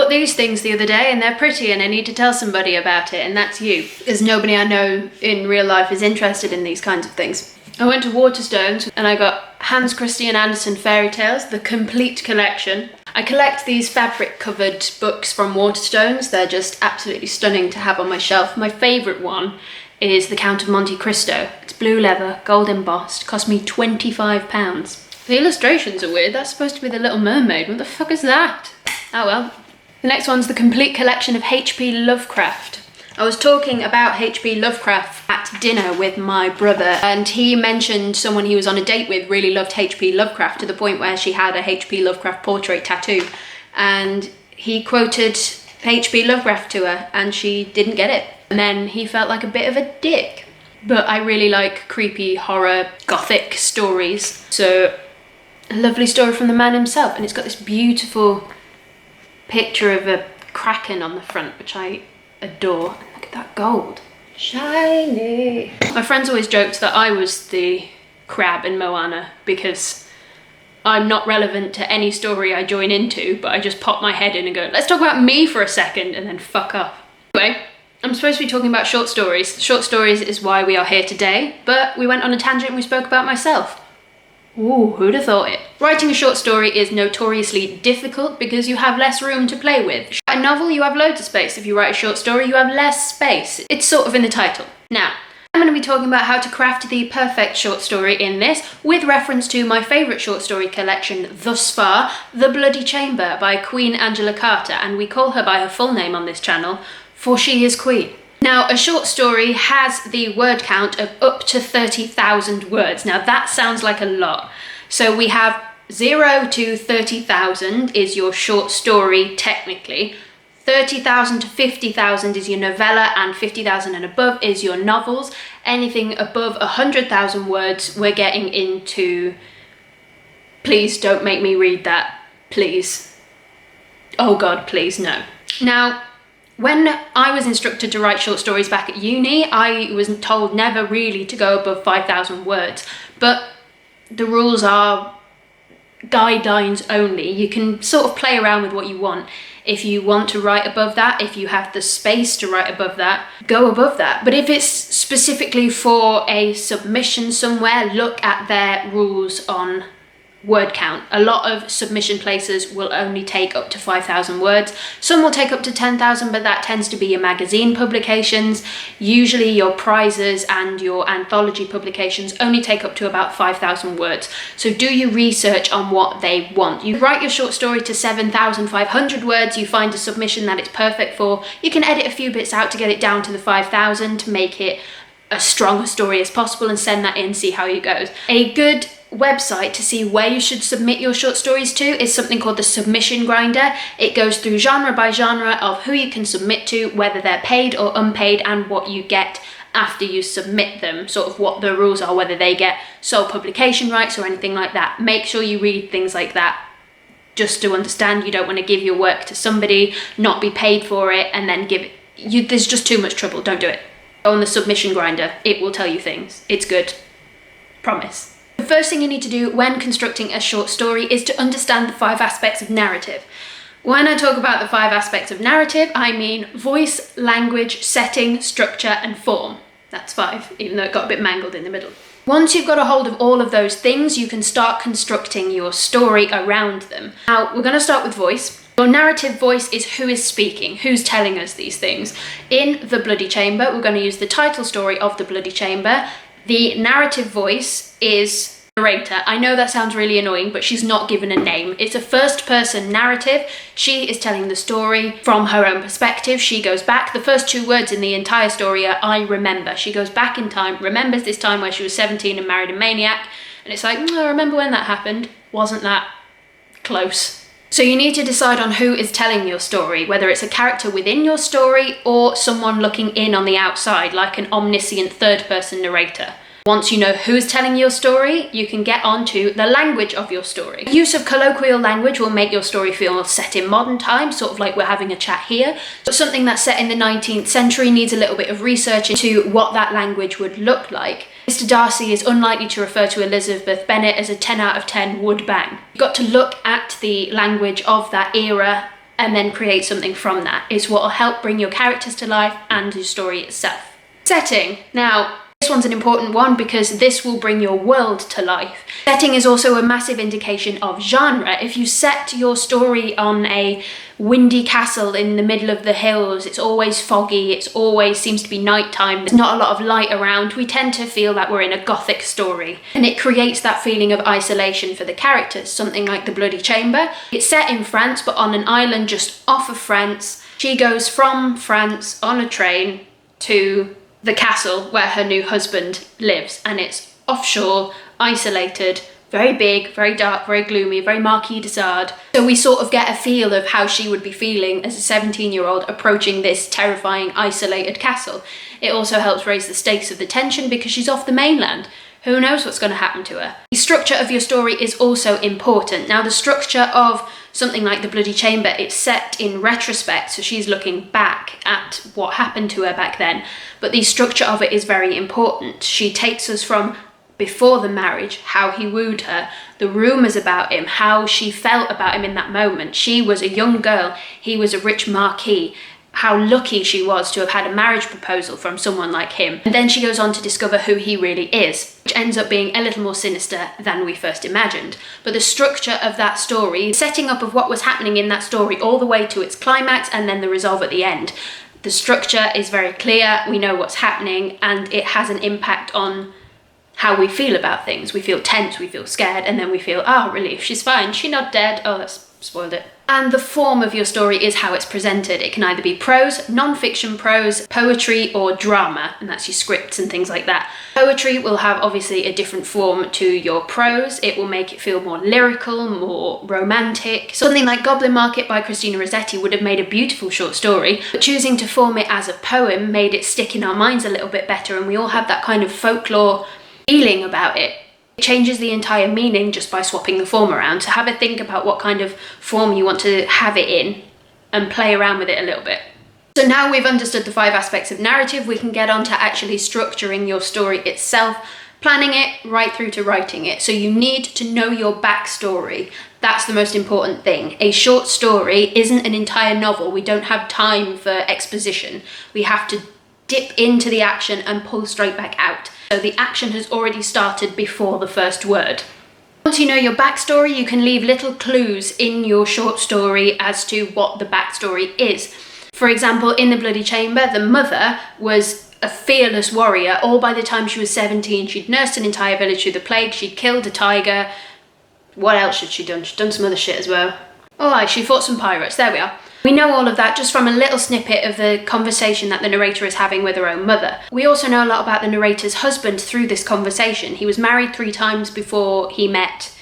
bought these things the other day and they're pretty and I need to tell somebody about it, and that's you. Because nobody I know in real life is interested in these kinds of things. I went to Waterstones and I got Hans Christian Andersen fairy tales, the complete collection. I collect these fabric covered books from Waterstones. They're just absolutely stunning to have on my shelf. My favourite one is The Count of Monte Cristo. It's blue leather, gold embossed, cost me £25. The illustrations are weird. That's supposed to be the Little Mermaid. What the fuck is that? Oh well. The next one's the complete collection of H.P. Lovecraft. I was talking about H.P. Lovecraft at dinner with my brother, and he mentioned someone he was on a date with really loved H.P. Lovecraft to the point where she had a H.P. Lovecraft portrait tattoo, and he quoted H.P. Lovecraft to her and she didn't get it. And then he felt like a bit of a dick. But I really like creepy horror gothic stories, so a lovely story from the man himself, and it's got this beautiful picture of a kraken on the front, which I adore. And look at that gold. Shiny. My friends always joked that I was the crab in Moana because I'm not relevant to any story I join into, but I just pop my head in and go, let's talk about me for a second, and then fuck off. Anyway, I'm supposed to be talking about short stories. Short stories is why we are here today, but we went on a tangent and we spoke about myself. Ooh, who'd have thought it? Writing a short story is notoriously difficult because you have less room to play with. A novel, you have loads of space. If you write a short story, you have less space. It's sort of in the title. Now, I'm going to be talking about how to craft the perfect short story in this, with reference to my favourite short story collection thus far, The Bloody Chamber by Queen Angela Carter, and we call her by her full name on this channel, for she is Queen. Now, a short story has the word count of up to 30,000 words. Now, that sounds like a lot. So we have 0 to 30,000 is your short story, technically. 30,000 to 50,000 is your novella, and 50,000 and above is your novels. Anything above 100,000 words, we're getting into... Please don't make me read that. Please. Oh God, please, no. Now, when I was instructed to write short stories back at uni, I was told never really to go above 5,000 words, but the rules are guidelines only. You can sort of play around with what you want. If you want to write above that, if you have the space to write above that, go above that. But if it's specifically for a submission somewhere, look at their rules on word count. A lot of submission places will only take up to 5,000 words. Some will take up to 10,000, but that tends to be your magazine publications. Usually your prizes and your anthology publications only take up to about 5,000 words. So do your research on what they want. You write your short story to 7,500 words, you find a submission that it's perfect for, you can edit a few bits out to get it down to the 5,000 to make it as strong a story as possible and send that in, see how it goes. A good website to see where you should submit your short stories to is something called the Submission Grinder. It goes through genre by genre of who you can submit to, whether they're paid or unpaid, and what you get after you submit them, sort of what the rules are, whether they get sole publication rights or anything like that. Make sure you read things like that just to understand. You don't want to give your work to somebody, not be paid for it, and then give it. There's just too much trouble. Don't do it. Go on the Submission Grinder. It will tell you things. It's good. Promise. The first thing you need to do when constructing a short story is to understand the 5 aspects of narrative. When I talk about the 5 aspects of narrative, I mean voice, language, setting, structure, and form. That's 5, even though it got a bit mangled in the middle. Once you've got a hold of all of those things, you can start constructing your story around them. Now, we're going to start with voice. Your narrative voice is who is speaking, who's telling us these things. In The Bloody Chamber, we're going to use the title story of The Bloody Chamber. The narrative voice is narrator. I know that sounds really annoying, but she's not given a name. It's a first-person narrative. She is telling the story from her own perspective. She goes back. The first 2 words in the entire story are I remember. She goes back in time, remembers this time where she was 17 and married a maniac, and it's like, I remember when that happened. Wasn't that close? So you need to decide on who is telling your story, whether it's a character within your story or someone looking in on the outside, like an omniscient third-person narrator. Once you know who's telling your story, you can get on to the language of your story. The use of colloquial language will make your story feel set in modern times, sort of like we're having a chat here. But something that's set in the 19th century needs a little bit of research into what that language would look like. Mr. Darcy is unlikely to refer to Elizabeth Bennet as a 10 out of 10 would bang. You've got to look at the language of that era and then create something from that. It's what will help bring your characters to life and your story itself. Setting. Now, this one's an important one because this will bring your world to life. Setting is also a massive indication of genre. If you set your story on a windy castle in the middle of the hills, it's always foggy, it's always seems to be nighttime, there's not a lot of light around, we tend to feel that we're in a gothic story. And it creates that feeling of isolation for the characters, something like The Bloody Chamber. It's set in France, but on an island just off of France. She goes from France on a train to the castle where her new husband lives, and it's offshore, isolated, very big, very dark, very gloomy, very Marquis de Sade. So we sort of get a feel of how she would be feeling as a 17-year-old approaching this terrifying, isolated castle. It also helps raise the stakes of the tension because she's off the mainland. Who knows what's going to happen to her? The structure of your story is also important. Now, the structure of something like The Bloody Chamber, it's set in retrospect, so she's looking back at what happened to her back then. But the structure of it is very important. She takes us from before the marriage, how he wooed her, the rumours about him, how she felt about him in that moment. She was a young girl, he was a rich marquis. How lucky she was to have had a marriage proposal from someone like him. And then she goes on to discover who he really is, which ends up being a little more sinister than we first imagined. But the structure of that story, the setting up of what was happening in that story all the way to its climax and then the resolve at the end, the structure is very clear, we know what's happening, and it has an impact on how we feel about things. We feel tense, we feel scared, and then we feel, oh, relief, she's fine, she's not dead. Oh, that's spoiled it. And the form of your story is how it's presented. It can either be prose, non-fiction prose, poetry, or drama, and that's your scripts and things like that. Poetry will have obviously a different form to your prose. It will make it feel more lyrical, more romantic. Something like Goblin Market by Christina Rossetti would have made a beautiful short story, but choosing to form it as a poem made it stick in our minds a little bit better, and we all have that kind of folklore feeling about it. It changes the entire meaning just by swapping the form around. So have a think about what kind of form you want to have it in and play around with it a little bit. So now we've understood the 5 aspects of narrative, we can get on to actually structuring your story itself, planning it right through to writing it. So you need to know your backstory. That's the most important thing. A short story isn't an entire novel. We don't have time for exposition. We have to dip into the action and pull straight back out. So the action has already started before the first word. Once you know your backstory, you can leave little clues in your short story as to what the backstory is. For example, in The Bloody Chamber, the mother was a fearless warrior. All by the time she was 17, she'd nursed an entire village through the plague, she'd killed a tiger. What else had she done? She'd done some other shit as well. Oh, she fought some pirates, there we are. We know all of that just from a little snippet of the conversation that the narrator is having with her own mother. We also know a lot about the narrator's husband through this conversation. He was married 3 times before he met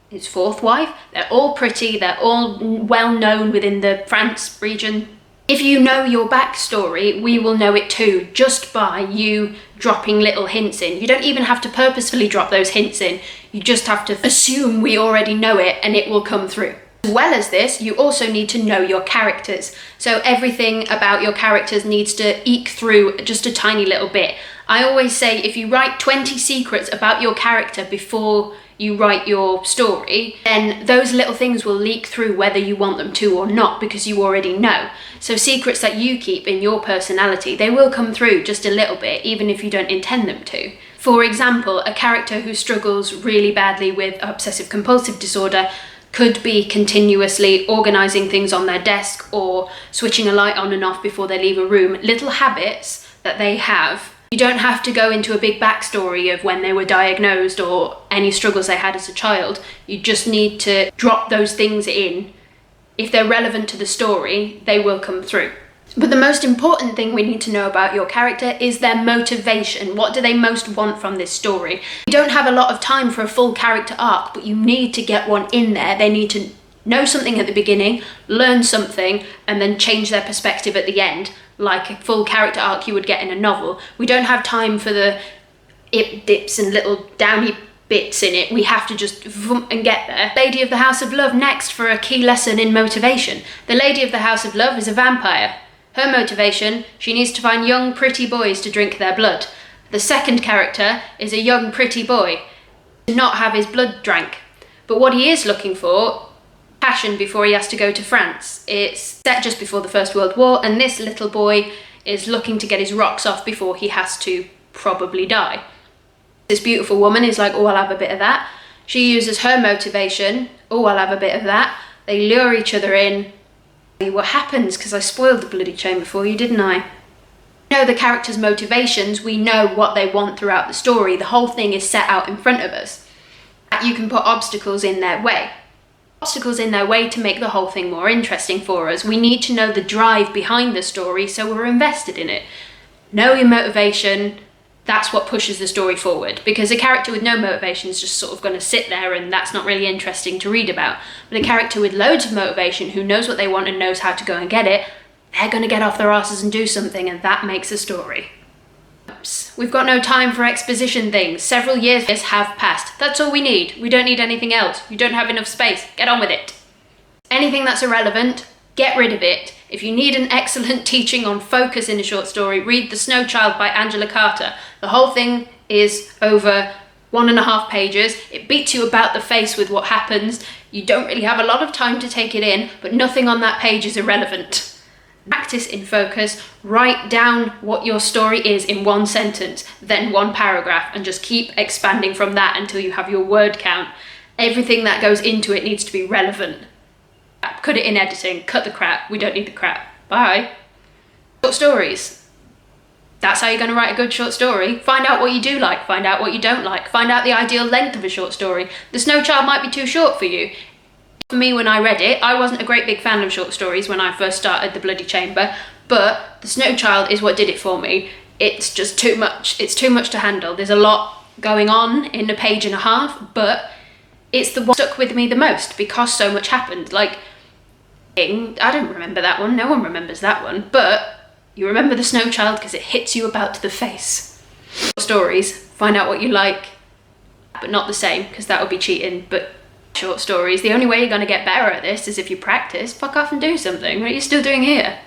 his 4th wife. They're all pretty, they're all well known within the France region. If you know your backstory, we will know it too, just by you dropping little hints in. You don't even have to purposefully drop those hints in. You just have to assume we already know it and it will come through. As well as this, you also need to know your characters. So everything about your characters needs to eke through just a tiny little bit. I always say if you write 20 secrets about your character before you write your story, then those little things will leak through whether you want them to or not, because you already know. So secrets that you keep in your personality, they will come through just a little bit, even if you don't intend them to. For example, a character who struggles really badly with obsessive compulsive disorder could be continuously organising things on their desk or switching a light on and off before they leave a room. Little habits that they have. You don't have to go into a big backstory of when they were diagnosed or any struggles they had as a child. You just need to drop those things in. If they're relevant to the story, they will come through. But the most important thing we need to know about your character is their motivation. What do they most want from this story? You don't have a lot of time for a full character arc, but you need to get one in there. They need to know something at the beginning, learn something, and then change their perspective at the end, like a full character arc you would get in a novel. We don't have time for the ip dips and little downy bits in it. We have to just vroom and get there. Lady of the House of Love next for a key lesson in motivation. The Lady of the House of Love is a vampire. Her motivation, she needs to find young pretty boys to drink their blood. The second character is a young pretty boy to not have his blood drank. But what he is looking for, passion before he has to go to France. It's set just before the First World War, and this little boy is looking to get his rocks off before he has to probably die. This beautiful woman is like, oh, I'll have a bit of that. She uses her motivation, oh, I'll have a bit of that. They lure each other in. What happens, because I spoiled the bloody chamber for you, didn't I? We know the characters' motivations, we know what they want throughout the story. The whole thing is set out in front of us. You can put obstacles in their way. Obstacles in their way to make the whole thing more interesting for us. We need to know the drive behind the story so we're invested in it. Know your motivation, that's what pushes the story forward. Because a character with no motivation is just sort of going to sit there and that's not really interesting to read about. But a character with loads of motivation who knows what they want and knows how to go and get it, they're going to get off their asses and do something, and that makes a story. We've got no time for exposition things. Several years have passed. That's all we need. We don't need anything else. You don't have enough space. Get on with it. Anything that's irrelevant, get rid of it. If you need an excellent teaching on focus in a short story, read The Snow Child by Angela Carter. The whole thing is over 1.5 pages. It beats you about the face with what happens. You don't really have a lot of time to take it in, but nothing on that page is irrelevant. Practice in focus, write down what your story is in 1 sentence, then 1 paragraph, and just keep expanding from that until you have your word count. Everything that goes into it needs to be relevant. Cut it in editing, cut the crap, we don't need the crap. Bye. Short stories. That's how you're going to write a good short story. Find out what you do like, find out what you don't like, find out the ideal length of a short story. The Snow Child might be too short for you. For me, when I read it, I wasn't a great big fan of short stories when I first started the bloody chamber, but The Snow Child is what did it for me. It's just too much. It's too much to handle. There's a lot going on in a page and a half, but it's the one that stuck with me the most because so much happened. Like, I don't remember that one. No one remembers that one, but you remember The Snow Child because it hits you about the face. Stories, find out what you like, but not the same because that would be cheating, but short stories. The only way you're going to get better at this is if you practice. Fuck off and do something. What are you still doing here?